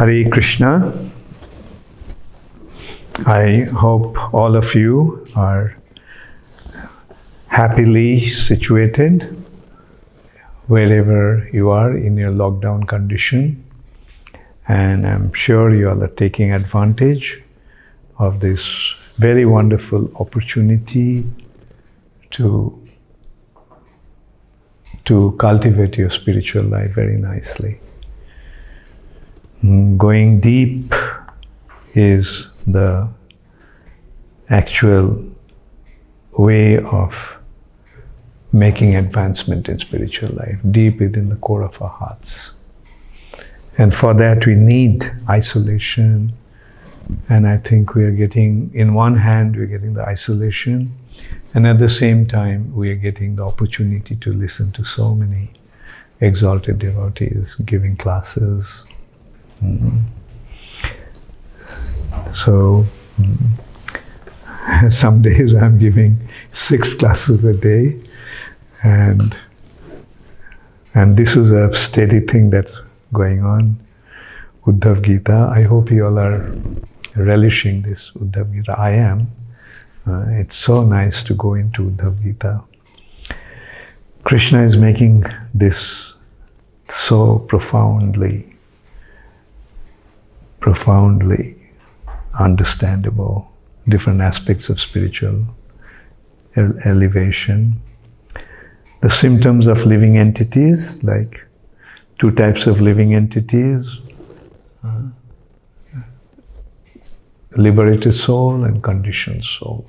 Hare Krishna. I hope all of you are happily situated wherever you are in your lockdown condition, and I'm sure you all are taking advantage of this very wonderful opportunity to cultivate your spiritual life very nicely. Going deep is the actual way of making advancement in spiritual life, deep within the core of our hearts. And for that we need isolation. And I think we are getting, in one hand, we're getting the isolation, and at the same time, we are getting the opportunity to listen to so many exalted devotees giving classes. So, some days I'm giving 6 classes a day, and this is a steady thing that's going on. Uddhava Gita. I hope you all are relishing this Uddhava Gita. I am. It's so nice to go into Uddhava Gita. Krishna is making this so profoundly understandable, different aspects of spiritual elevation. The symptoms of living entities, like 2 types of living entities, liberated soul and conditioned soul.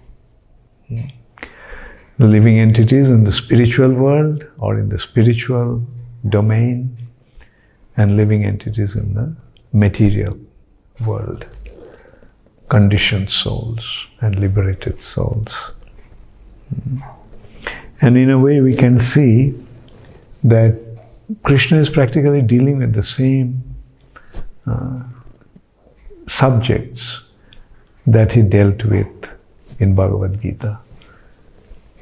The living entities in the spiritual world or in the spiritual domain, and living entities in the material world, conditioned souls and liberated souls. And in a way we can see that Krishna is practically dealing with the same subjects that he dealt with in Bhagavad Gita.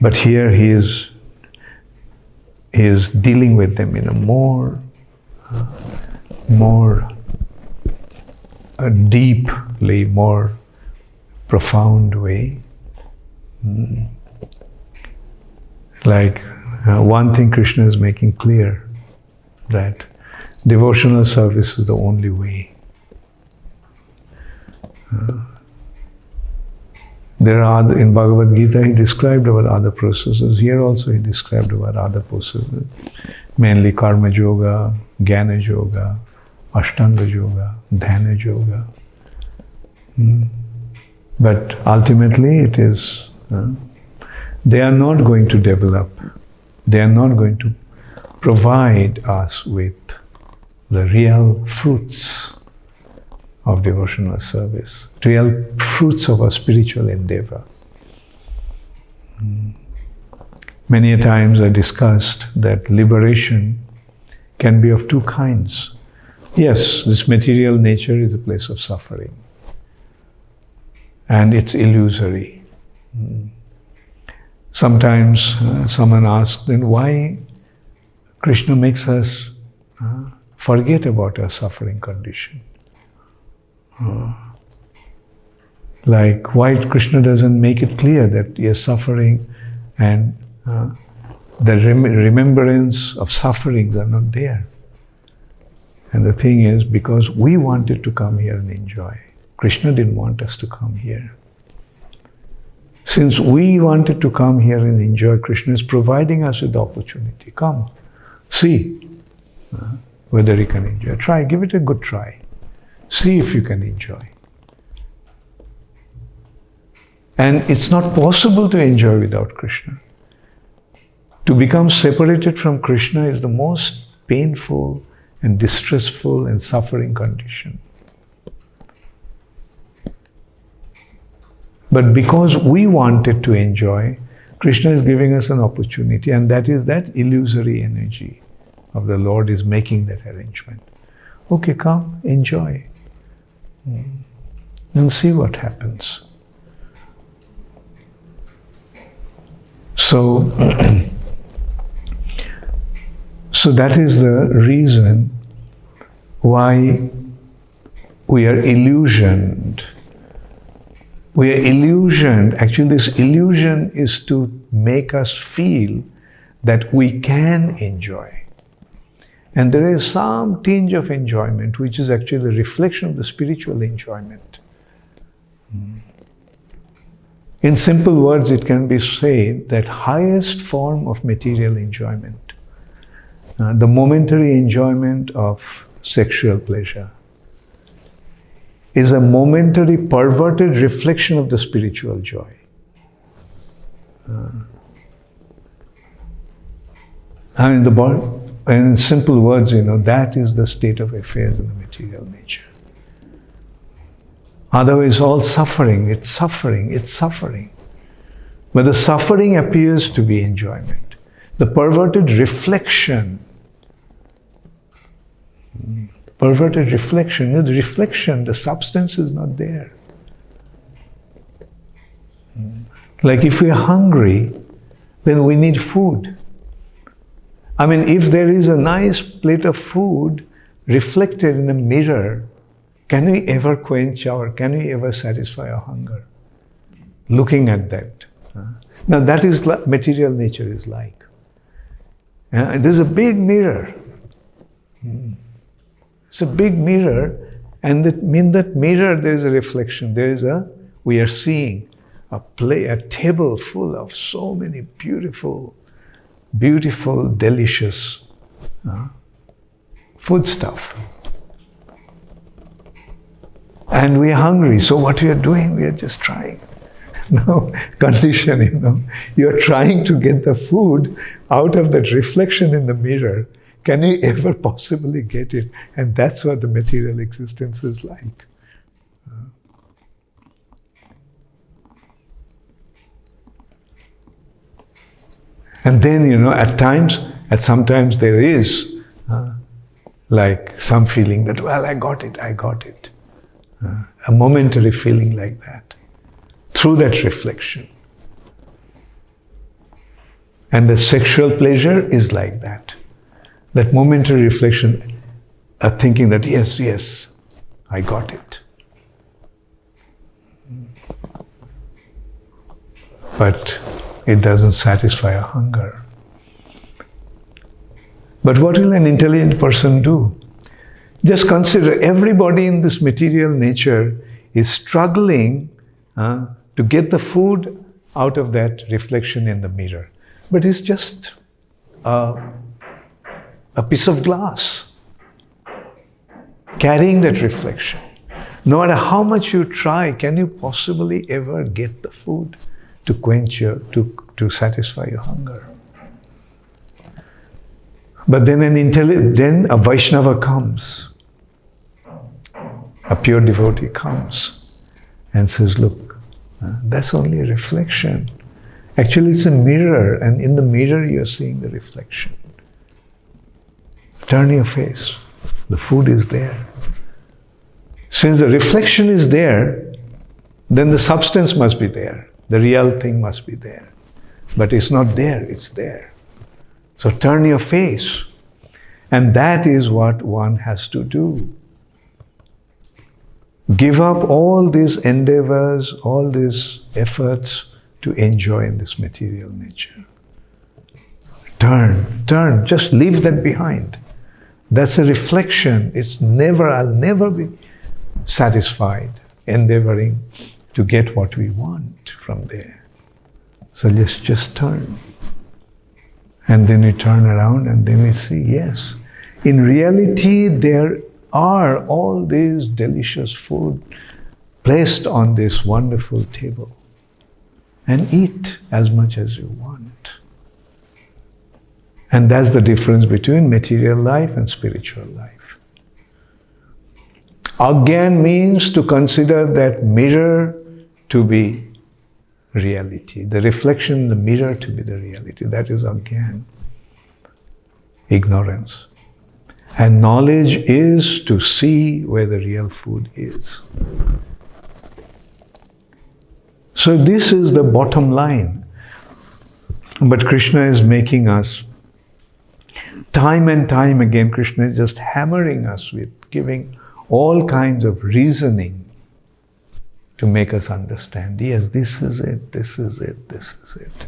But here he is dealing with them in a more deeply, more profound way. Like one thing Krishna is making clear, that devotional service is the only way. In Bhagavad Gita, he described about other processes. Here also he described about other processes, mainly Karma Yoga, Jnana Yoga, Ashtanga Yoga, Dhyana Yoga. But ultimately it is, they are not going to develop, they are not going to provide us with the real fruits of devotional service, real fruits of our spiritual endeavor. Many a times I discussed that liberation can be of 2 kinds. Yes, this material nature is a place of suffering, and it's illusory. Sometimes someone asks, then why Krishna makes us forget about our suffering condition? Like, why Krishna doesn't make it clear that he is suffering, and the remembrance of sufferings are not there. And the thing is, because we wanted to come here and enjoy. Krishna didn't want us to come here. Since we wanted to come here and enjoy, Krishna is providing us with the opportunity. Come, see whether you can enjoy. Try, give it a good try. See if you can enjoy. And it's not possible to enjoy without Krishna. To become separated from Krishna is the most painful and distressful and suffering condition. But because we wanted to enjoy, Krishna is giving us an opportunity, and that is that illusory energy of the Lord is making that arrangement. Okay, come, enjoy. And see what happens. So that is the reason why we are illusioned. We are illusioned. Actually, this illusion is to make us feel that we can enjoy. And there is some tinge of enjoyment, which is actually the reflection of the spiritual enjoyment. In simple words, it can be said that highest form of material enjoyment, the momentary enjoyment of sexual pleasure, is a momentary perverted reflection of the spiritual joy. In simple words, that is the state of affairs in the material nature. Otherwise, all suffering, it's suffering, it's suffering. But the suffering appears to be enjoyment. The perverted reflection, the reflection, the substance is not there. Like if we are hungry, then we need food. I mean, if there is a nice plate of food reflected in a mirror, can we ever quench can we ever satisfy our hunger? Looking at that. Now that is what material nature is like. There's a big mirror. It's a big mirror, and in that mirror there is a reflection. We are seeing a table full of so many beautiful, delicious food stuff. And we are hungry, so what we are doing, we are just trying. No condition, you are trying to get the food out of that reflection in the mirror. Can you ever possibly get it? And that's what the material existence is like. And then, sometimes there is like some feeling that, well, I got it. A momentary feeling like that, through that reflection. And the sexual pleasure is like that. That momentary reflection, thinking that, yes, I got it. But it doesn't satisfy our hunger. But what will an intelligent person do? Just consider, everybody in this material nature is struggling to get the food out of that reflection in the mirror. But it's just a piece of glass carrying that reflection. No matter how much you try, can you possibly ever get the food to quench to satisfy your hunger? But then then a Vaishnava comes. A pure devotee comes and says, look, that's only a reflection. Actually, it's a mirror, and in the mirror you're seeing the reflection. Turn your face. The food is there. Since the reflection is there, then the substance must be there. The real thing must be there. But it's not there, it's there. So turn your face. And that is what one has to do. Give up all these endeavors, all these efforts to enjoy in this material nature. Turn, just leave that behind. That's a reflection. I'll never be satisfied endeavoring to get what we want from there. So let's just turn. And then we turn around and then we see, yes, in reality there are all these delicious food placed on this wonderful table. And eat as much as you want. And that's the difference between material life and spiritual life. Ujjain means to consider that mirror to be reality, the reflection in the mirror to be the reality. That is Ujjain, ignorance. And knowledge is to see where the real food is. So this is the bottom line. But Krishna is making us, time and time again, Krishna is just hammering us with giving all kinds of reasoning to make us understand, yes, this is it, this is it, this is it.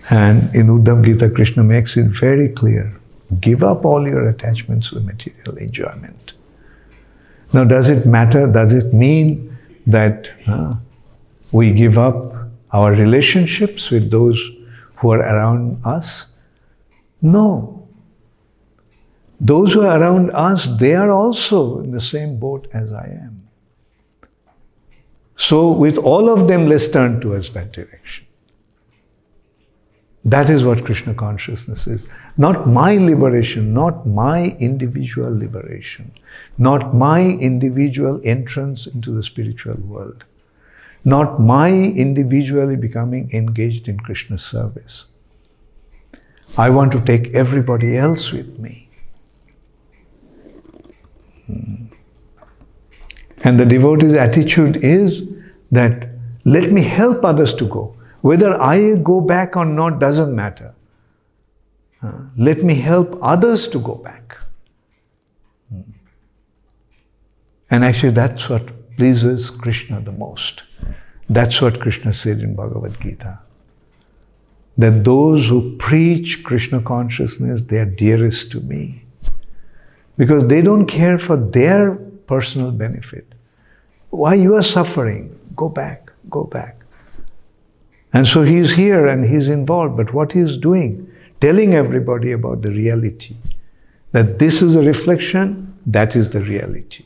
And in Uddhava Gita, Krishna makes it very clear. Give up all your attachments to material enjoyment. Now, does it matter? Does it mean that we give up our relationships with those who are around us? No. Those who are around us, they are also in the same boat as I am. So with all of them, let's turn towards that direction. That is what Krishna consciousness is. Not my liberation, not my individual liberation, not my individual entrance into the spiritual world, not my individually becoming engaged in Krishna's service. I want to take everybody else with me. And the devotee's attitude is that let me help others to go. Whether I go back or not doesn't matter. Let me help others to go back. And actually that's what pleases Krishna the most. That's what Krishna said in Bhagavad Gita. That those who preach Krishna consciousness, they are dearest to me. Because they don't care for their personal benefit. Why you are suffering? Go back, go back. And so he is here and he is involved, but what he is doing? Telling everybody about the reality. That this is a reflection, that is the reality.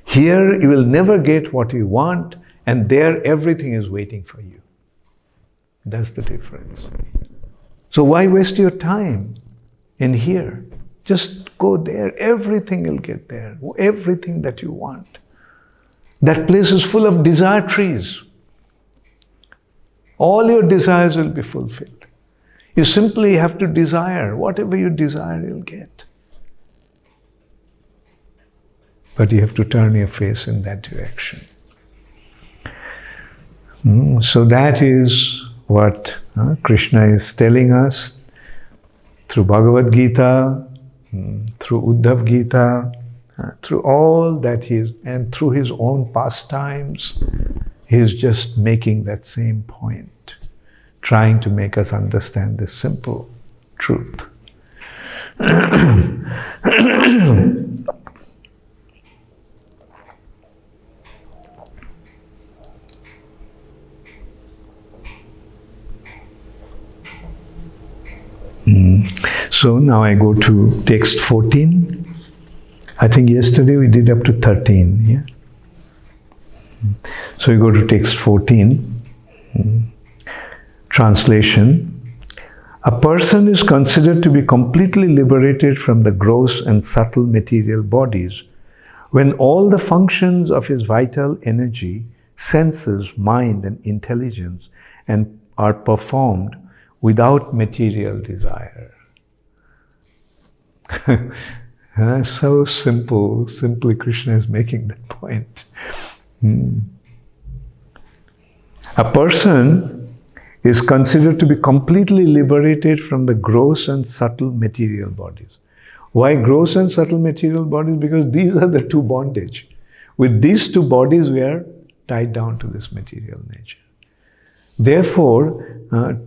Here you will never get what you want, and there everything is waiting for you. That's the difference. So why waste your time in here? Just go there, everything will get there, everything that you want. That place is full of desire trees. All your desires will be fulfilled. You simply have to desire. Whatever you desire, you'll get. But you have to turn your face in that direction. So that is what Krishna is telling us through Bhagavad Gita, through Uddhava Gita, through all that he is, and through his own pastimes. He is just making that same point, trying to make us understand this simple truth. So now I go to text 14. I think yesterday we did up to 13, yeah? So we go to text 14. Translation. A person is considered to be completely liberated from the gross and subtle material bodies when all the functions of his vital energy, senses, mind and intelligence are performed without material desire. So simple. Simply Krishna is making that point. A person is considered to be completely liberated from the gross and subtle material bodies. Why gross and subtle material bodies? Because these are the two bondage. With these two bodies we are tied down to this material nature. Therefore,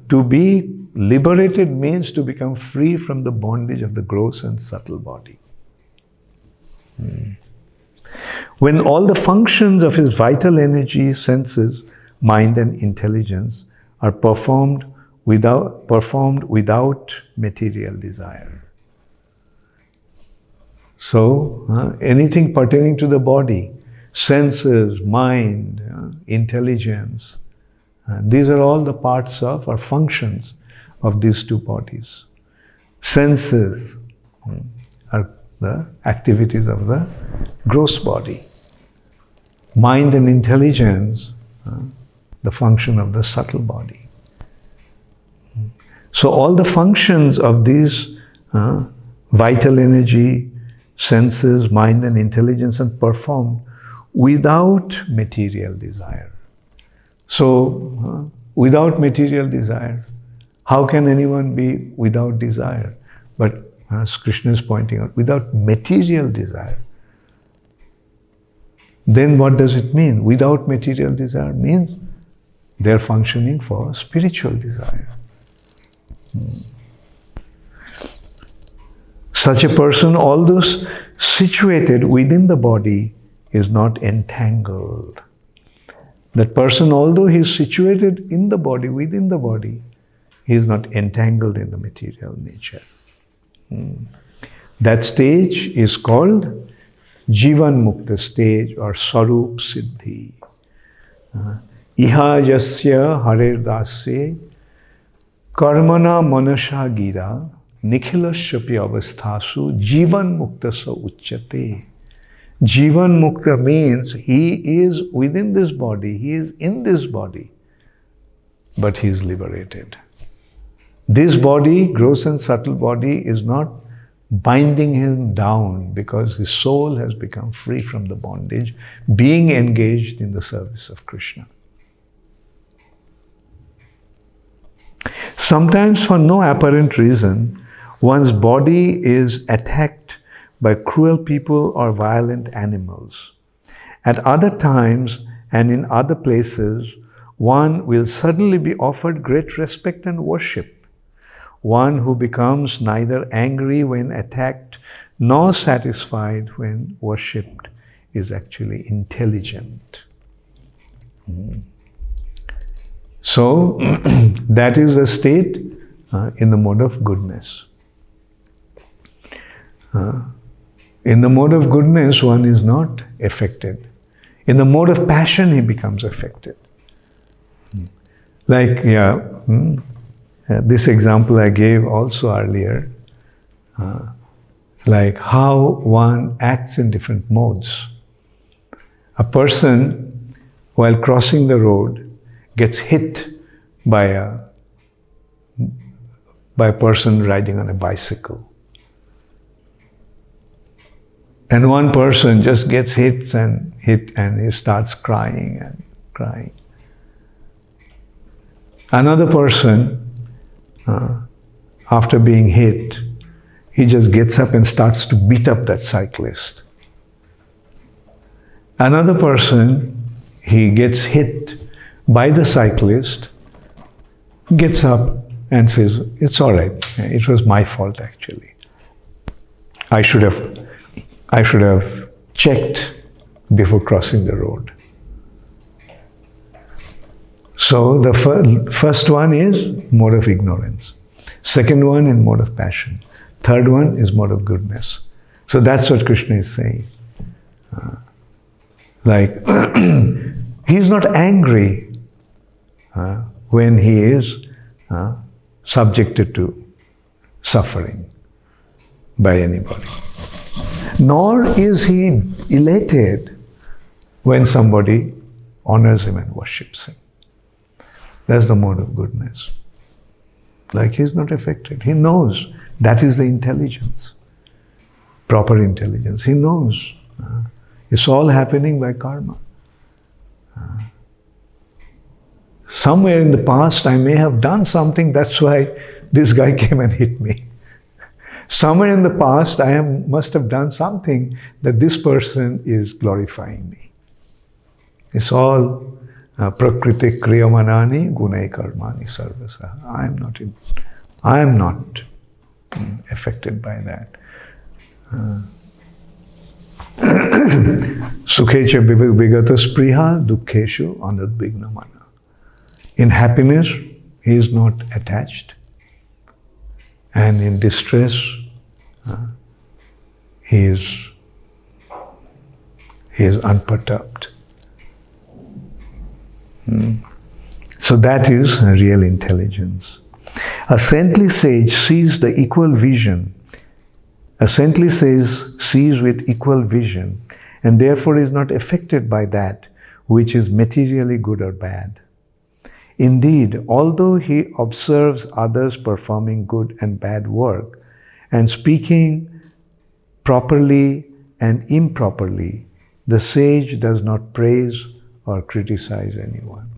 to be liberated means to become free from the bondage of the gross and subtle body. When all the functions of his vital energy, senses, mind and intelligence are performed without material desire. So, anything pertaining to the body, senses, mind, intelligence, these are all the parts of or functions of these two bodies. Senses are the activities of the gross body. Mind and intelligence, the function of the subtle body. So all the functions of these vital energy, senses, mind and intelligence are performed without material desire. So, without material desire, how can anyone be without desire? But as Krishna is pointing out, without material desire. Then what does it mean? Without material desire means they're functioning for spiritual desire. Such a person, although situated within the body, is not entangled. That person, although he is situated in the body, within the body, he is not entangled in the material nature. That stage is called Jivan Mukta stage or Sarup Siddhi. Iha yasya harer dasye karmana manasha gira nikhilasyapi avasthasu Jivan Mukta sa uchyate. Jivan Mukta means he is within this body, he is in this body, but he is liberated. This body, gross and subtle body, is not binding him down because his soul has become free from the bondage, being engaged in the service of Krishna. Sometimes, for no apparent reason, one's body is attacked by cruel people or violent animals. At other times and in other places, one will suddenly be offered great respect and worship. One who becomes neither angry when attacked nor satisfied when worshipped is actually intelligent. So, that is a state in the mode of goodness. In the mode of goodness, one is not affected. In the mode of passion, he becomes affected. Like, this example I gave also earlier, like how one acts in different modes. A person, while crossing the road, gets hit by a person riding on a bicycle. And one person just gets hit and he starts crying and crying. Another person, after being hit, he just gets up and starts to beat up that cyclist. Another person, he gets hit by the cyclist, gets up and says, "It's all right, it was my fault actually. I should have checked before crossing the road." So the first one is mode of ignorance. Second one is mode of passion. Third one is mode of goodness. So that's what Krishna is saying. He is not angry when he is subjected to suffering by anybody. Nor is he elated when somebody honors him and worships him. That's the mode of goodness. Like, he's not affected. He knows that is the intelligence, proper intelligence. He knows it's all happening by karma. Somewhere in the past I may have done something, that's why this guy came and hit me. Somewhere in the past I must have done something that this person is glorifying me. It's all prakriti kriyamanani gunai karmani sarvasa. I am not affected by that. Sukhecha vigata spriha dukkheshu anudbigna mana. In happiness, he is not attached. And in distress, he is unperturbed. So that is real intelligence. A saintly sage sees the equal vision. A saintly sage sees with equal vision and therefore is not affected by that which is materially good or bad. Indeed, although he observes others performing good and bad work and speaking properly and improperly, the sage does not praise or criticize anyone.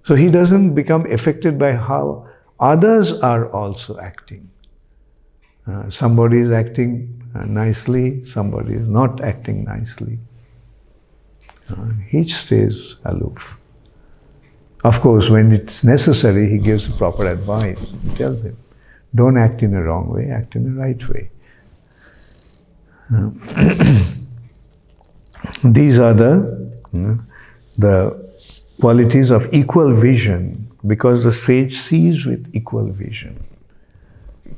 So he doesn't become affected by how others are also acting. Somebody is acting nicely, somebody is not acting nicely. He stays aloof. Of course, when it's necessary, he gives proper advice. He tells him, don't act in a wrong way, act in a right way. These are the qualities of equal vision, because the sage sees with equal vision.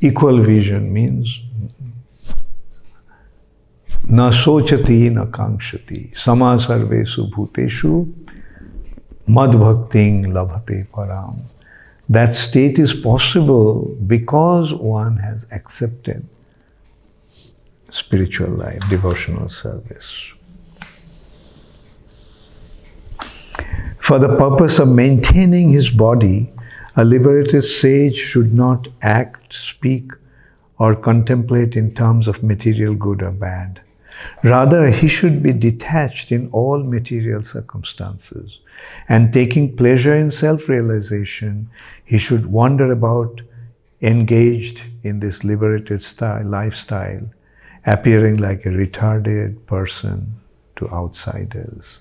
Equal vision means na sochati na kankshati sama sarvesu bhuteshu mad bhakting labhate param. That state is possible because one has accepted spiritual life, devotional service. For the purpose of maintaining his body, a liberated sage should not act, speak, or contemplate in terms of material good or bad. Rather, he should be detached in all material circumstances, and taking pleasure in self-realization, he should wander about engaged in this liberated lifestyle, appearing like a retarded person to outsiders.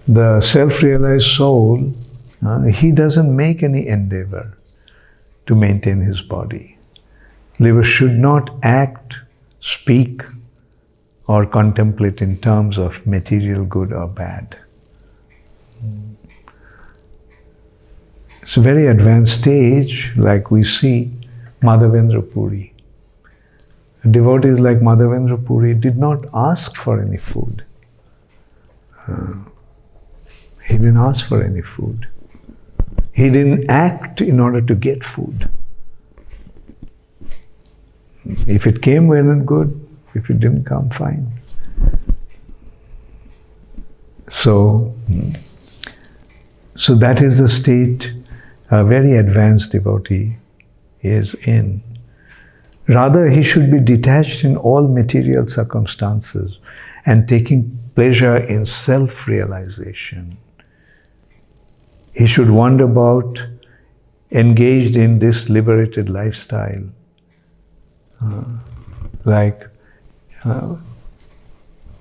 The self-realized soul, he doesn't make any endeavor to maintain his body. Liver should not act, speak, or contemplate in terms of material good or bad. It's a very advanced stage, like we see Madhavendra Puri. Devotees like Madhavendra Puri did not ask for any food. He didn't ask for any food. He didn't act in order to get food. If it came, well and good. If it didn't come, fine. So that is the state a very advanced devotee is in. Rather, he should be detached in all material circumstances and taking pleasure in self-realization. He should wander about, engaged in this liberated lifestyle.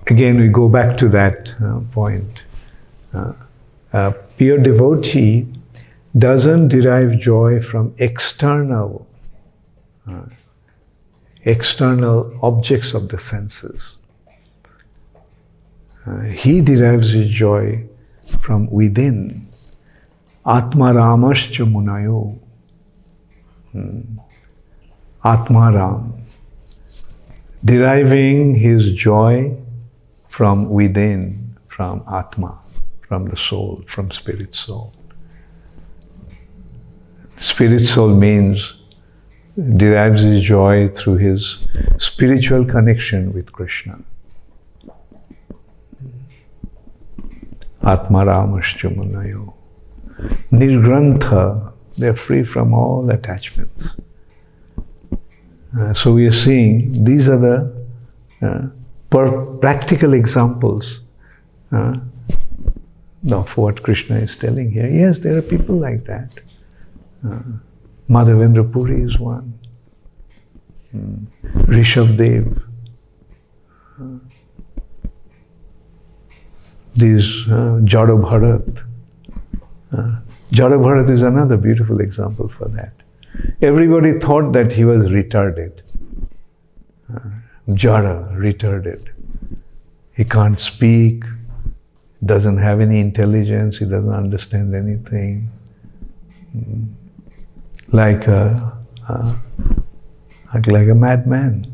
Again, we go back to that point. A pure devotee doesn't derive joy from external objects of the senses. He derives his joy from within. Atma Ramascha Munayo. Atma Ram. Deriving his joy from within, from Atma, from the soul, from spirit soul. Spirit soul means derives his joy through his spiritual connection with Krishna. Atma Ramascha Munayo. Nirgrantha, they are free from all attachments. So we are seeing these are the practical examples of what Krishna is telling here. Yes, there are people like that. Madhavendra Puri is one. Rishabdev. These Jada Bharat. Jada Bharat is another beautiful example for that. Everybody thought that he was retarded. Jada, retarded. He can't speak, doesn't have any intelligence, he doesn't understand anything. Like a madman.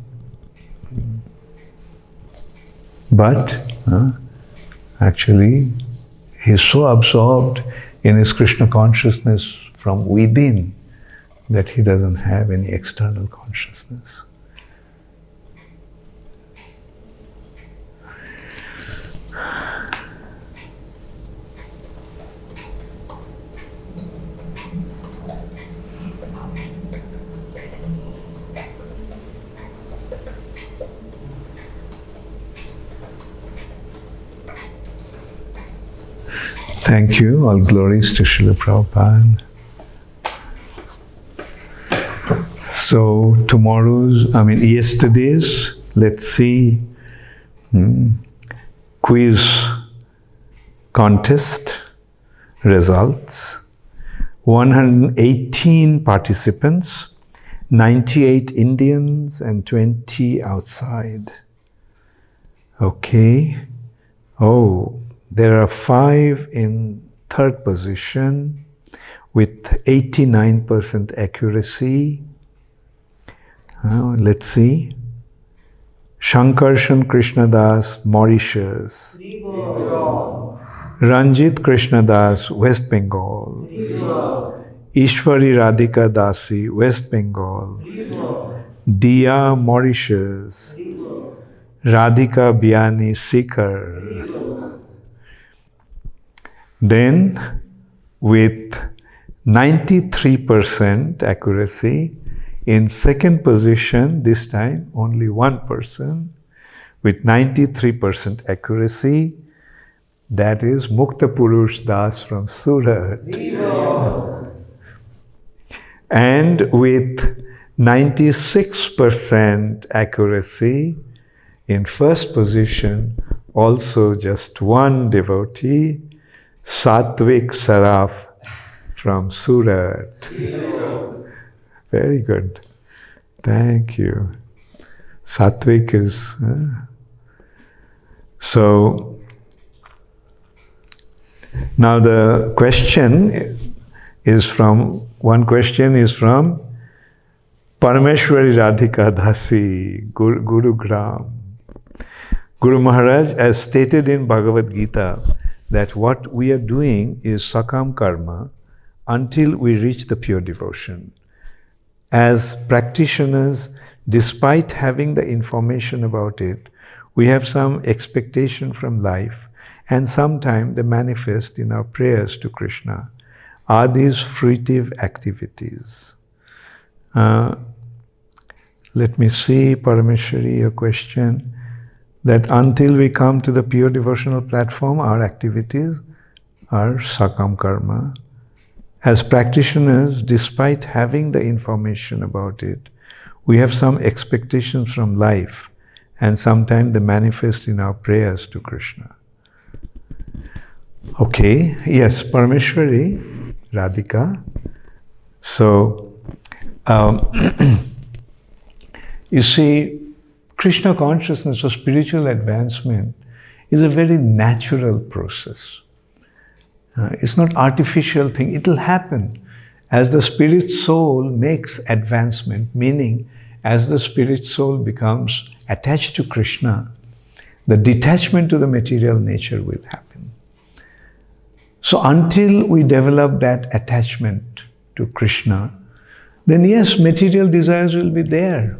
But actually, he's so absorbed in his Krishna consciousness from within that he doesn't have any external consciousness. Thank you. All glories to Srila Prabhupada. So yesterday's, let's see, quiz contest results. 118 participants, 98 Indians and 20 outside. Okay. Oh, there are 5 in third position with 89% accuracy. Let's see. Shankarshan Krishnadas, Mauritius. Ranjit Krishnadas, West Bengal. Ishwari Radhika Dasi, West Bengal. Dia, Mauritius. Radhika Biani, Sikar. Then, with 93% accuracy, in second position, this time only one person, with 93% accuracy, that is Mukta Purush Das from Surat. And with 96% accuracy, in first position, also just one devotee, Satvik Saraf from Surat. Very good. Thank you. Satvik is... So, now the question is from Parameshwari Radhika Dasi, Gurugram. Guru Maharaj, as stated in Bhagavad Gita, that what we are doing is sakam karma until we reach the pure devotion. As practitioners, despite having the information about it, we have some expectation from life, and sometimes they manifest in our prayers to Krishna. Are these fruitive activities? Let me see, Parameshwari, your question. That until we come to the pure devotional platform, our activities are sakam karma. As practitioners, despite having the information about it, we have some expectations from life, and sometimes they manifest in our prayers to Krishna. Okay, yes, Parameshwari, Radhika. So, you see, Krishna consciousness or spiritual advancement is a very natural process. It's not artificial thing. It will happen as the spirit soul makes advancement, meaning as the spirit soul becomes attached to Krishna, the detachment to the material nature will happen. So until we develop that attachment to Krishna, then yes, material desires will be there.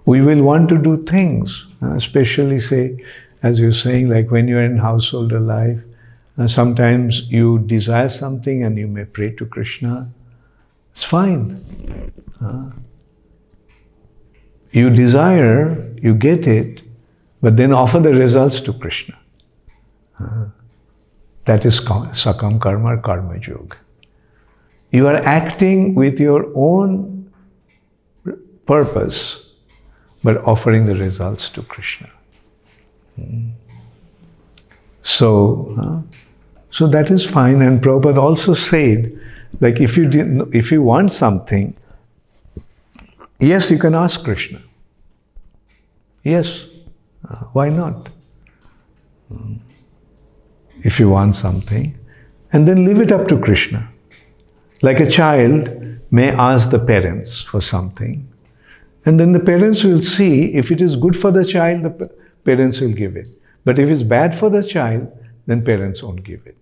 We will want to do things, especially say, as you're saying, like when you're in householder life, sometimes you desire something and you may pray to Krishna. It's fine. You desire, you get it, but then offer the results to Krishna. That is sakam karma, karma yoga. You are acting with your own purpose, but offering the results to Krishna. So that is fine. And Prabhupada also said, like if you want something, yes, you can ask Krishna. Yes, why not? If you want something, and then leave it up to Krishna. Like a child may ask the parents for something, and then the parents will see if it is good for the child, the parents will give it. But if it's bad for the child, then parents won't give it.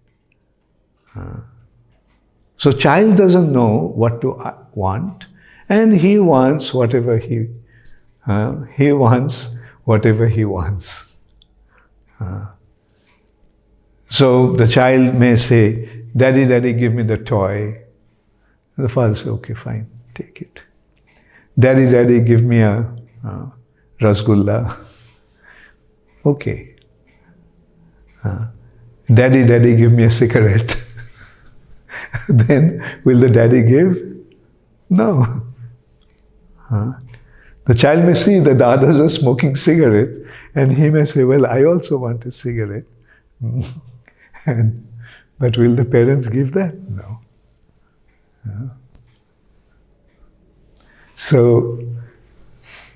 So child doesn't know what to want, and he wants whatever he wants. So the child may say, "Daddy, Daddy, give me the toy." And the father says, "Okay, fine, take it." "Daddy, Daddy, give me a rasgulla." Okay. "Daddy, Daddy, give me a cigarette." Then will the daddy give? No. The child may see that the others are smoking cigarette, and he may say, well, I also want a cigarette. But will the parents give that? No. So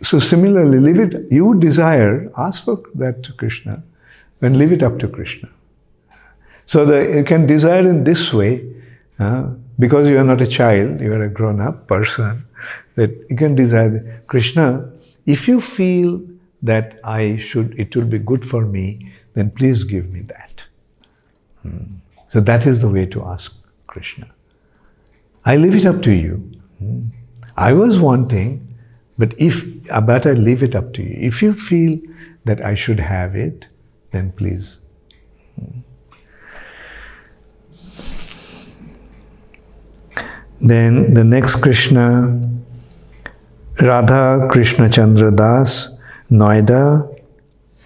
similarly, leave it, you desire, ask for that to Krishna, and leave it up to Krishna. So you can desire in this way, because you are not a child, you are a grown-up person, that you can desire, Krishna, if you feel that it will be good for me, then please give me that. So that is the way to ask Krishna. I leave it up to you. I was wanting, but I leave it up to you. If you feel that I should have it, then please. Then the next Krishna, Radha Krishna Chandra Das, Noida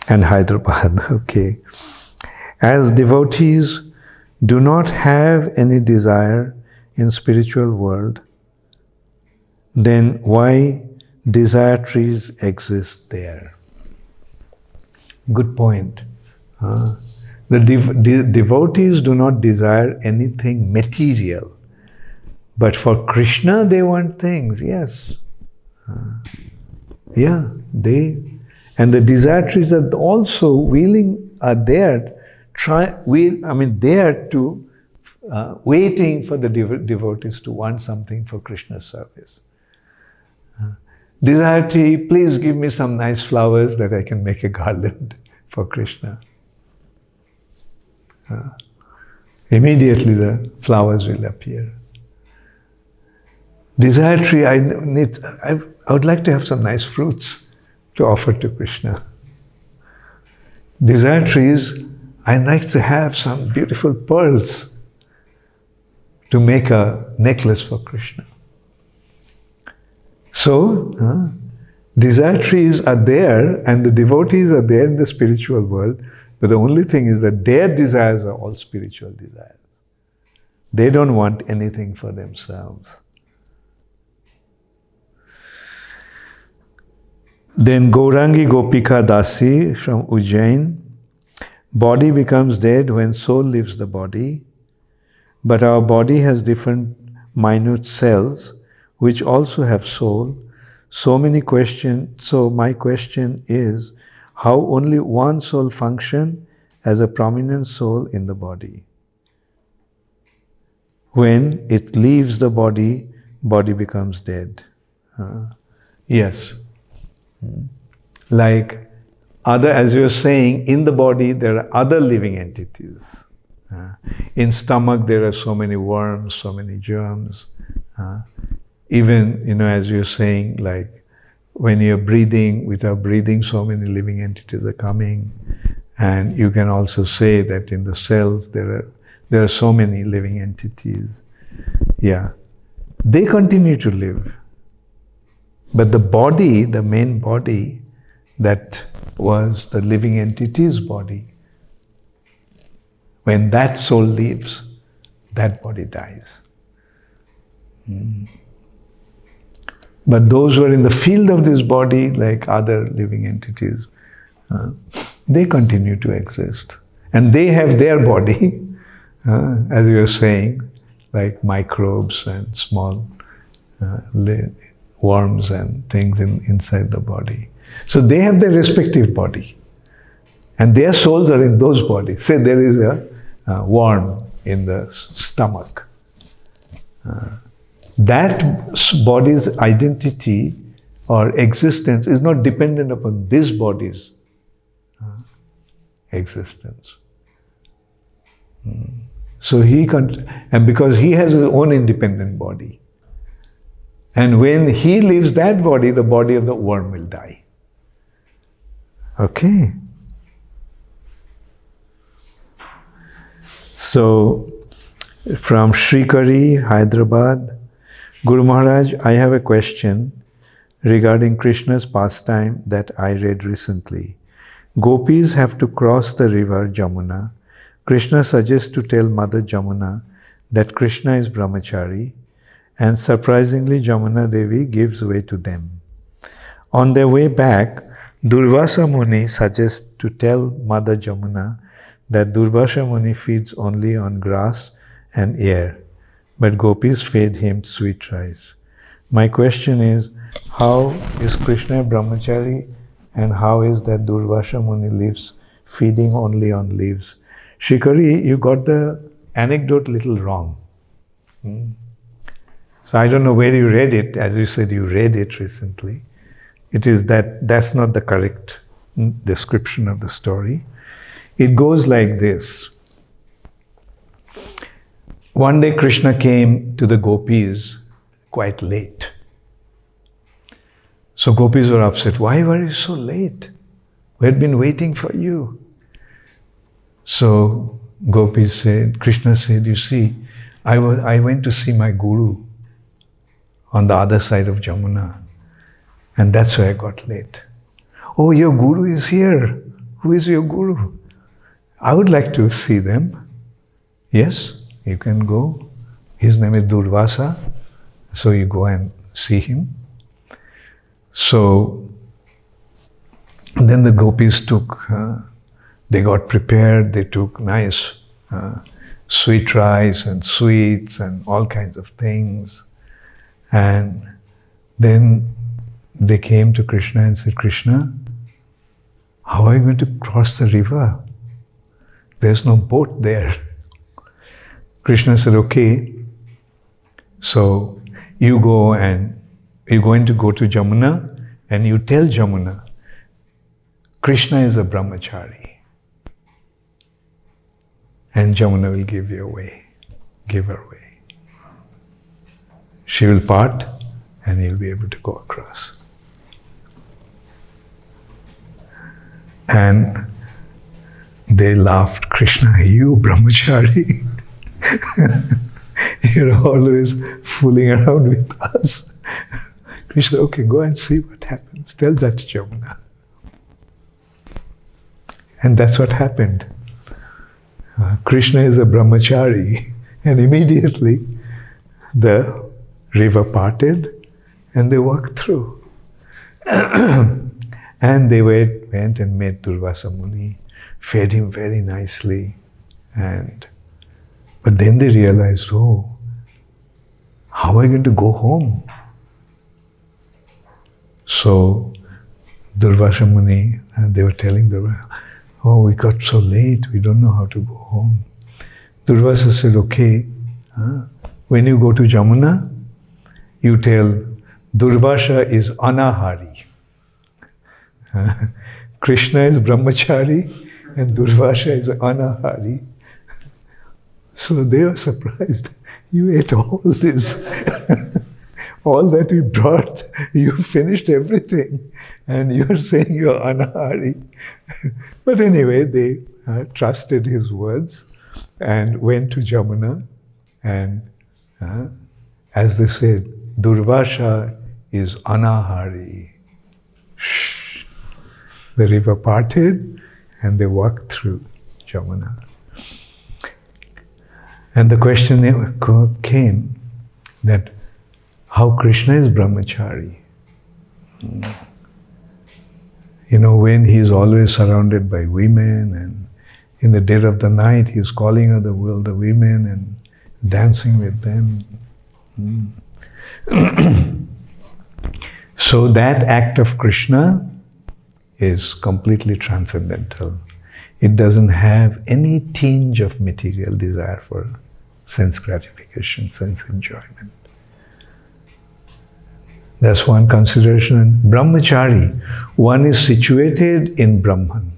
and Hyderabad. Okay. As devotees do not have any desire in spiritual world, then why desire trees exist there? Good point. The devotees do not desire anything material. But for Krishna, they want things, yes. And the desire trees are also there to waiting for the devotees to want something for Krishna's service. Desire tree, please give me some nice flowers that I can make a garland for Krishna. Immediately the flowers will appear. Desire tree, I would like to have some nice fruits to offer to Krishna. Desire trees, I'd like to have some beautiful pearls to make a necklace for Krishna. So, desire trees are there and the devotees are there in the spiritual world, but the only thing is that their desires are all spiritual desires. They don't want anything for themselves. Then Gaurangi Gopika Dasi from Ujjain, body becomes dead when soul leaves the body, but our body has different minute cells which also have soul. So my question is, how only one soul function as a prominent soul in the body? When it leaves the body, body becomes dead. Yes. Like as you were saying, in the body there are other living entities. In stomach there are so many worms, so many germs. Even, as you're saying, like when you're breathing, without breathing, so many living entities are coming. And you can also say that in the cells there are so many living entities. Yeah. They continue to live. But the body, the main body, that was the living entity's body, when that soul leaves, that body dies. But those who are in the field of this body, like other living entities, they continue to exist. And they have their body, as you were saying, like microbes and small worms and things inside the body. So they have their respective body. And their souls are in those bodies. Say there is a worm in the stomach. That body's identity or existence is not dependent upon this body's existence. So and because he has his own independent body. And when he leaves that body, the body of the worm will die. Okay. So, from Srikari, Hyderabad, Guru Maharaj, I have a question regarding Krishna's pastime that I read recently. Gopis have to cross the river Jamuna. Krishna suggests to tell Mother Jamuna that Krishna is brahmachari and surprisingly Jamuna Devi gives way to them. On their way back, Durvasa Muni suggests to tell Mother Jamuna that Durvasa Muni feeds only on grass and air, but gopis feed him sweet rice. My question is, how is Krishna a brahmachari, and how is that Durvasa Muni lives feeding only on leaves? Shikari, you got the anecdote little wrong. So I don't know where you read it. As you said, you read it recently. It is that's not the correct description of the story. It goes like this. One day Krishna came to the gopis quite late. So gopis were upset. Why were you so late? We had been waiting for you. So Krishna said, you see, I went to see my guru on the other side of Jamuna, and that's why I got late. Oh, your guru is here. Who is your guru? I would like to see them. Yes, you can go. His name is Durvasa. So you go and see him. So then the gopis they got prepared, they took nice sweet rice and sweets and all kinds of things. And then they came to Krishna and said, Krishna, how are you going to cross the river? There's no boat there. Krishna said, okay, so you go and you're going to go to Jamuna and you tell Jamuna, Krishna is a brahmachari. And Jamuna will give you away, give her away. She will part and you'll be able to go across. And they laughed, Krishna, you brahmachari, you're always fooling around with us. Krishna, okay, go and see what happens. Tell that to Jamuna. And that's what happened. Krishna is a brahmachari, and immediately the river parted and they walked through. And they went and met Durvasa Muni, fed him very nicely. But then they realized, oh, how am I going to go home? So Durvasa Muni, they were telling Durvasa, oh, we got so late, we don't know how to go home. Durvasa said, okay, when you go to Jamuna, you tell Durvasa is anahari. Krishna is brahmachari and Durvasa is anahari. So they were surprised. You ate all this. All that we brought, you finished everything. And you're saying you're anahari. But anyway, they trusted his words and went to Jamuna. And as they said, Durvasa is anahari. Shh. The river parted and they walked through Jamuna. And the question came that how Krishna is brahmachari. You know, when he is always surrounded by women, and in the dead of the night he is calling out the women and dancing with them. So that act of Krishna is completely transcendental. It doesn't have any tinge of material desire for sense gratification, sense enjoyment. That's one consideration. And brahmachari, one is situated in Brahman.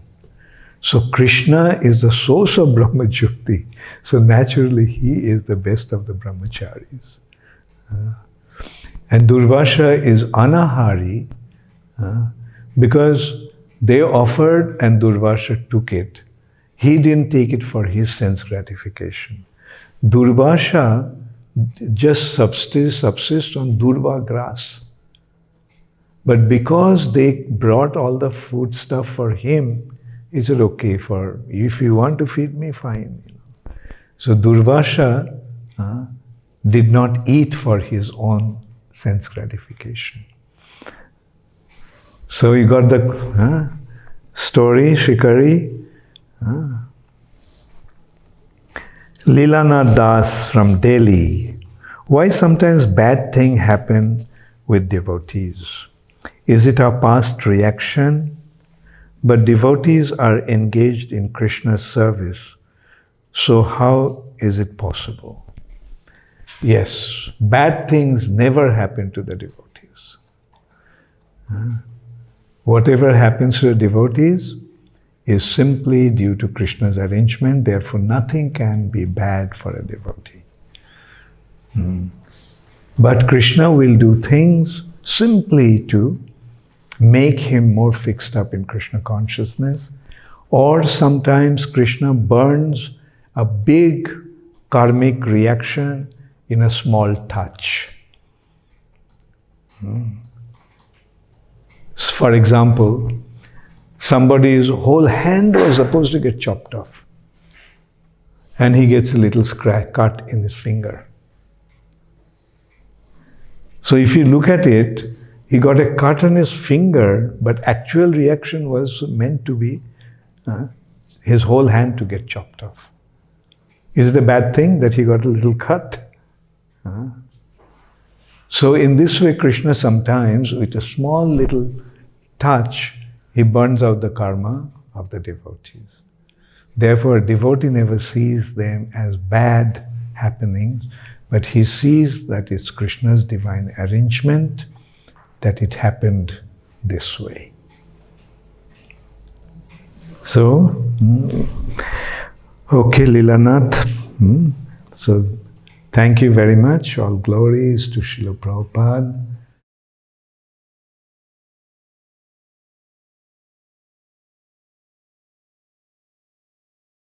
So Krishna is the source of Brahmajyoti. So naturally he is the best of the brahmacharis. And Durvasa is anahari because they offered and Durvasa took it. He didn't take it for his sense gratification. Durvasa just subsists on durva grass. But because they brought all the food stuff for him, he said, okay, if you want to feed me, fine. So Durvasa did not eat for his own sense gratification. So you got the story, Shikari. Leelanath Das from Delhi. Why sometimes bad things happen with devotees? Is it our past reaction? But devotees are engaged in Krishna's service. So how is it possible? Yes, bad things never happen to the devotees. Whatever happens to the devotees is simply due to Krishna's arrangement, therefore nothing can be bad for a devotee. But Krishna will do things simply to make him more fixed up in Krishna consciousness, or sometimes Krishna burns a big karmic reaction in a small touch. For example, somebody's whole hand was supposed to get chopped off, and he gets a little scratch cut in his finger. So if you look at it, he got a cut on his finger, but actual reaction was meant to be his whole hand to get chopped off. Is it a bad thing that he got a little cut? So in this way, Krishna sometimes, with a small little touch, he burns out the karma of the devotees. Therefore, a devotee never sees them as bad happenings, but he sees that it's Krishna's divine arrangement that it happened this way. So, okay, Leelanath. So, thank you very much. All glories to Srila Prabhupada.